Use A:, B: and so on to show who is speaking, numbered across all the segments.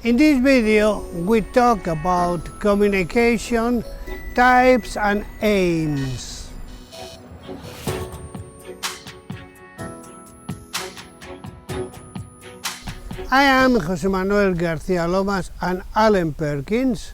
A: In this video, we talk about communication, types and aims. I am José Manuel García-Lomas Allen-Perkins.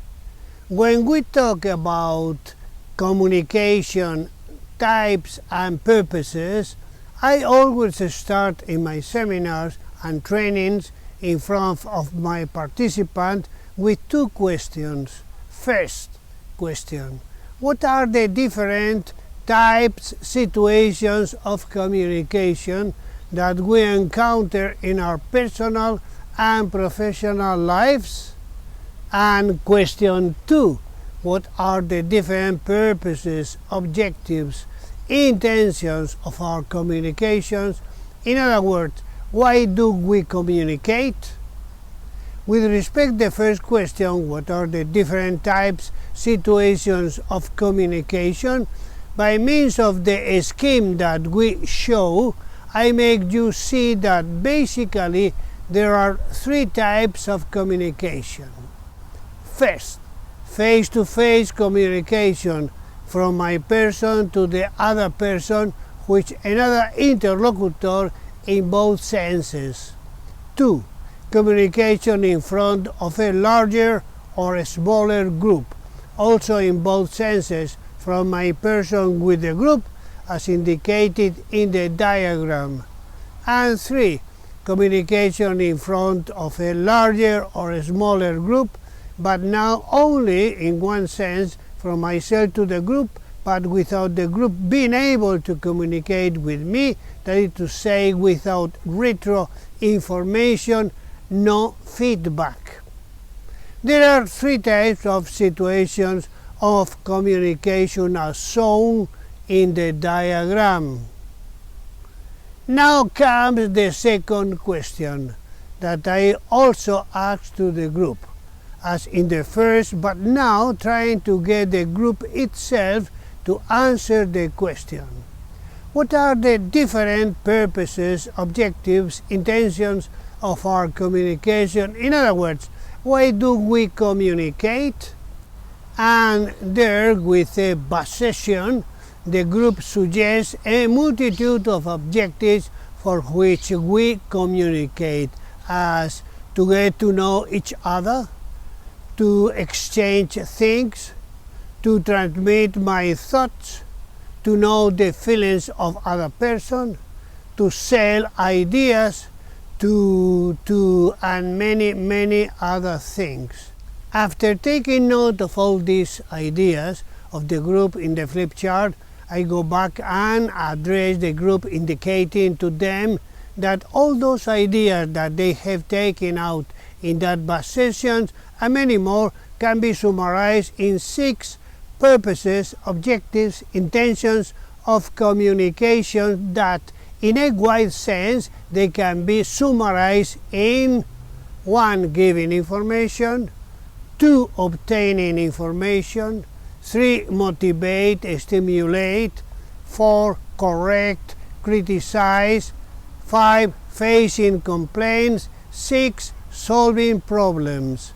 A: When we talk about communication, types and purposes, I always start in my seminars and trainings in front of my participants with two questions. First question: what are the different types, situations of communication that we encounter in our personal and professional lives? And question two: what are the different purposes, objectives, intentions of our communications? In other words, why do we communicate? With respect to the first question, what are the different types, situations of communication? By means of the scheme that we show, I make you see that basically there are three types of communication. First, face-to-face communication from my person to the other person, which another interlocutor in both senses. 2. Communication in front of a larger or a smaller group, also in both senses, from my person with the group, as indicated in the diagram. And 3. Communication in front of a larger or a smaller group, but now only in one sense, from myself to the group, but without the group being able to communicate with me, that is to say, without retro information, no feedback. There are three types of situations of communication as shown in the diagram. Now comes the second question that I also asked to the group, as in the first, but now trying to get the group itself to answer the question. What are the different purposes, objectives, intentions of our communication? In other words, why do we communicate? And there, with a bus session, the group suggests a multitude of objectives for which we communicate, as to get to know each other, to exchange things, to transmit my thoughts, to know the feelings of other person, to sell ideas, and many other things. After taking note of all these ideas of the group in the flip chart, I go back and address the group, indicating to them that all those ideas that they have taken out in that bus sessions and many more can be summarized in 6 purposes, objectives, intentions of communication that, in a wide sense, they can be summarized in 1. Giving information, 2. Obtaining information, 3. Motivate, stimulate, 4. Correct, criticize, 5. Facing complaints, 6. Solving problems.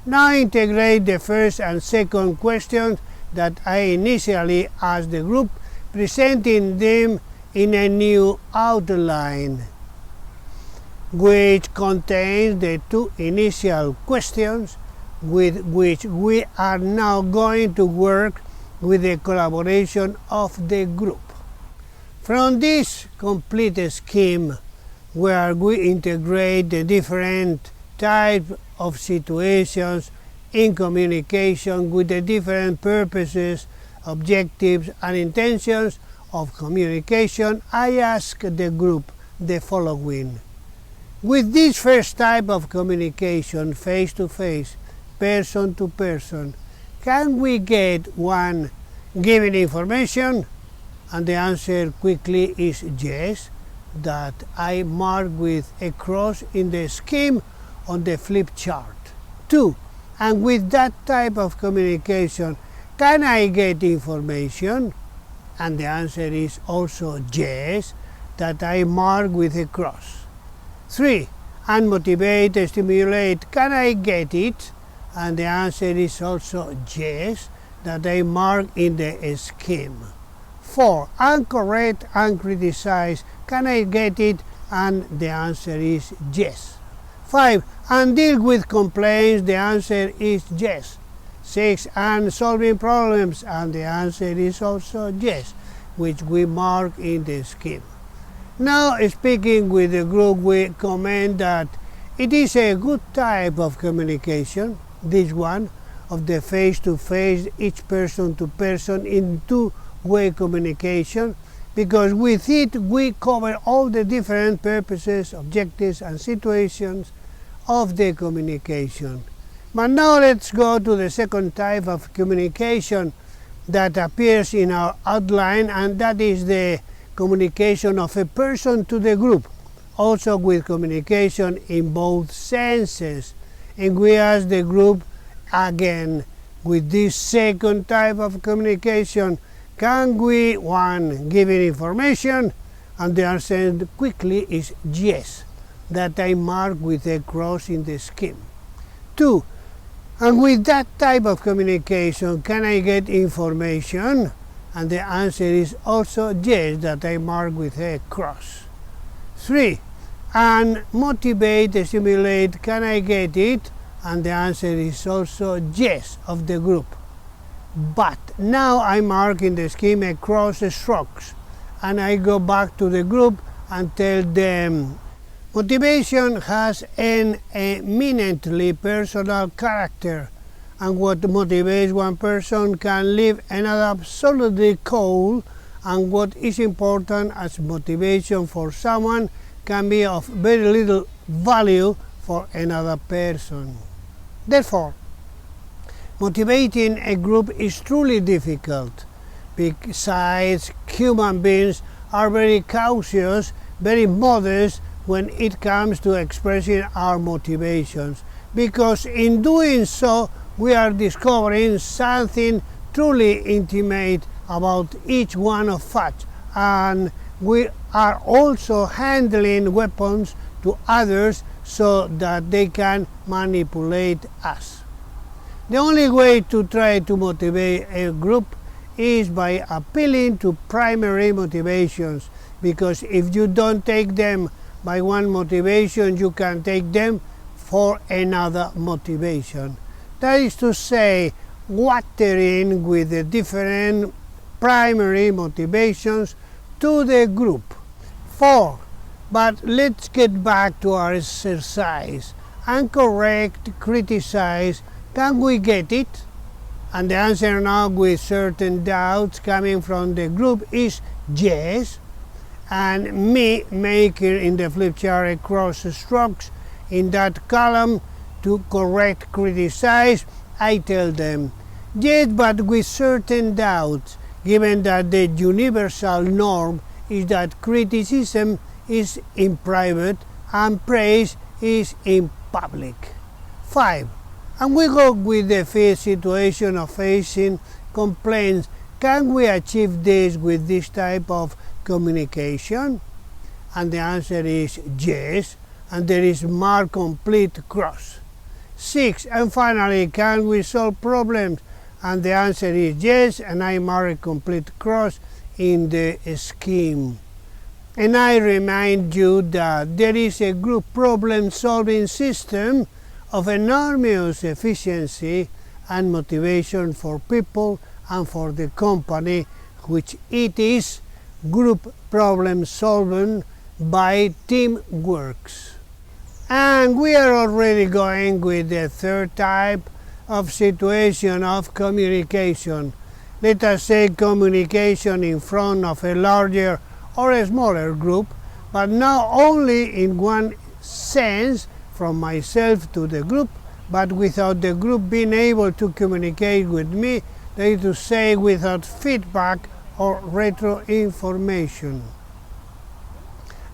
A: Now integrate the first and second questions that I initially asked the group, presenting them in a new outline, which contains the 2 initial questions with which we are now going to work with the collaboration of the group. From this complete scheme, where we integrate the different types of situations in communication with the different purposes, objectives and intentions of communication, I ask the group the following. With this first type of communication, face-to-face, person-to-person, can we get 1. Giving information? And the answer quickly is yes, that I mark with a cross in the scheme on the flip chart. 2. And with that type of communication, can I get information? And the answer is also yes, that I mark with a cross. 3. and motivate, stimulate, can I get it? And the answer is also yes, that I mark in the scheme. 4. Uncorrect and criticize, can I get it? And the answer is yes. 5. And deal with complaints, the answer is yes. 6. And solving problems, and the answer is also yes, which we mark in the scheme. Now, speaking with the group, we comment that it is a good type of communication, this one, of the face-to-face, each person-to-person in two-way communication, because with it we cover all the different purposes, objectives and situations of the communication. But now let's go to the second type of communication that appears in our outline, and that is the communication of a person to the group, also with communication in both senses. And we ask the group again, with this second type of communication, can we, 1, give it information? And the answer quickly is yes, that I mark with a cross in the scheme. 2, and with that type of communication, can I get information? And the answer is also yes, that I mark with a cross. 3, and motivate, stimulate, can I get it? And the answer is also yes of the group. But now I mark in the scheme a cross strokes, and I go back to the group and tell them motivation has an eminently personal character, and what motivates one person can leave another absolutely cold, and what is important as motivation for someone can be of very little value for another person. Therefore, motivating a group is truly difficult. Besides, human beings are very cautious, very modest when it comes to expressing our motivations, because in doing so we are discovering something truly intimate about each one of us, and we are also handling weapons to others so that they can manipulate us. The only way to try to motivate a group is by appealing to primary motivations, because if you don't take them by one motivation, you can take them for another motivation. That is to say, watering with the different primary motivations to the group. 4. But let's get back to our exercise. Uncorrect, criticize, can we get it? And the answer now, with certain doubts coming from the group, is yes. And me making in the flip chart a cross strokes in that column to correct, criticize, I tell them yes, but with certain doubts, given that the universal norm is that criticism is in private and praise is in public. 5. And we go with the fifth situation of facing complaints. Can we achieve this with this type of communication? And the answer is yes, and there is mark complete cross. 6. And finally, can we solve problems? And the answer is yes, and I mark a complete cross in the scheme. And I remind you that there is a group problem-solving system of enormous efficiency and motivation for people and for the company, which it is group problem solving by teamwork. And we are already going with the third type of situation of communication. Let us say communication in front of a larger or a smaller group, but not only in one sense, from myself to the group, but without the group being able to communicate with me, that is to say, without feedback or retro information.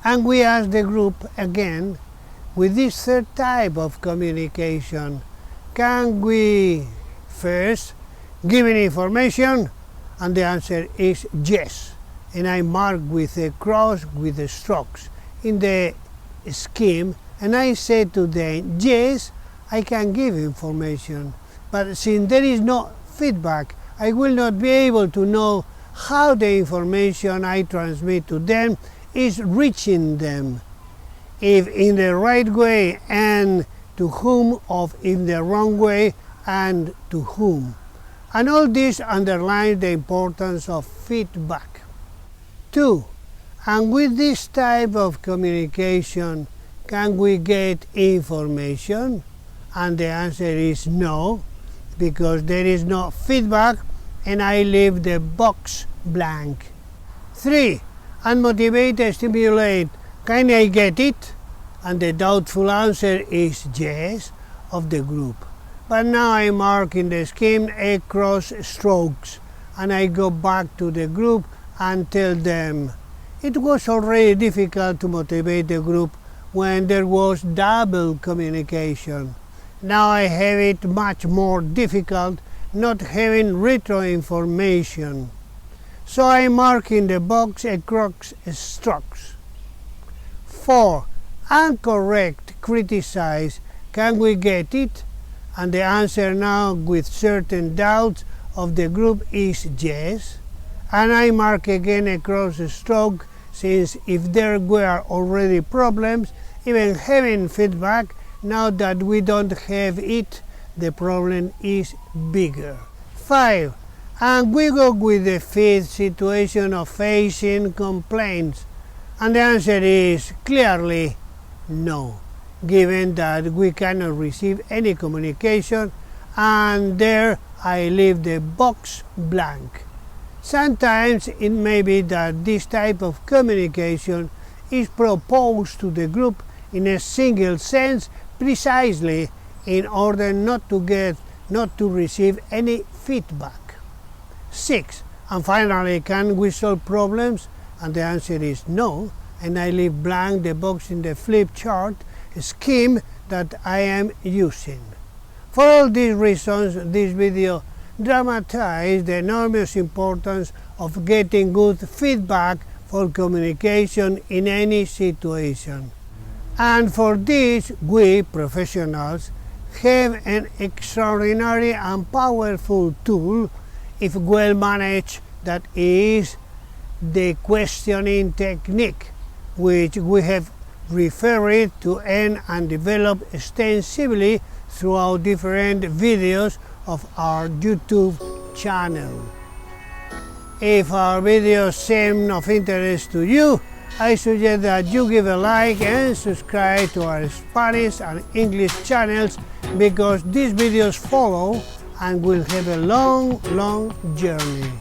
A: And we ask the group again, with this third type of communication, can we first give information? And the answer is yes. And I mark with a cross with the strokes in the scheme, and I say to them, yes, I can give information, but since there is no feedback, I will not be able to know how the information I transmit to them is reaching them, if in the right way and to whom, or in the wrong way and to whom. And all this underlines the importance of feedback. 2. And with this type of communication, can we get information? And the answer is no, because there is no feedback and I leave the box blank. 3. And motivate and stimulate, can I get it? And the doubtful answer is yes of the group. But now I mark in the scheme across strokes and I go back to the group and tell them, it was already difficult to motivate the group when there was double communication. Now I have it much more difficult not having retro information. So I mark in the box across strokes. 4. Incorrect, criticize, can we get it? And the answer now with certain doubts of the group is yes. And I mark again across a stroke, since if there were already problems, even having feedback, now that we don't have it, the problem is bigger. 5. And we go with the fifth situation of facing complaints. And the answer is clearly no, given that we cannot receive any communication, and there I leave the box blank. Sometimes it may be that this type of communication is proposed to the group in a single sense, precisely in order not to receive any feedback. 6. And finally, can we solve problems? And the answer is no, and I leave blank the box in the flip chart scheme that I am using. For all these reasons, this video dramatizes the enormous importance of getting good feedback for communication in any situation. And for this, we professionals have an extraordinary and powerful tool, if well managed, that is the questioning technique, which we have referred to and developed extensively throughout different videos of our YouTube channel. If our videos seem of interest to you, I suggest that you give a like and subscribe to our Spanish and English channels, because these videos follow and will have a long journey.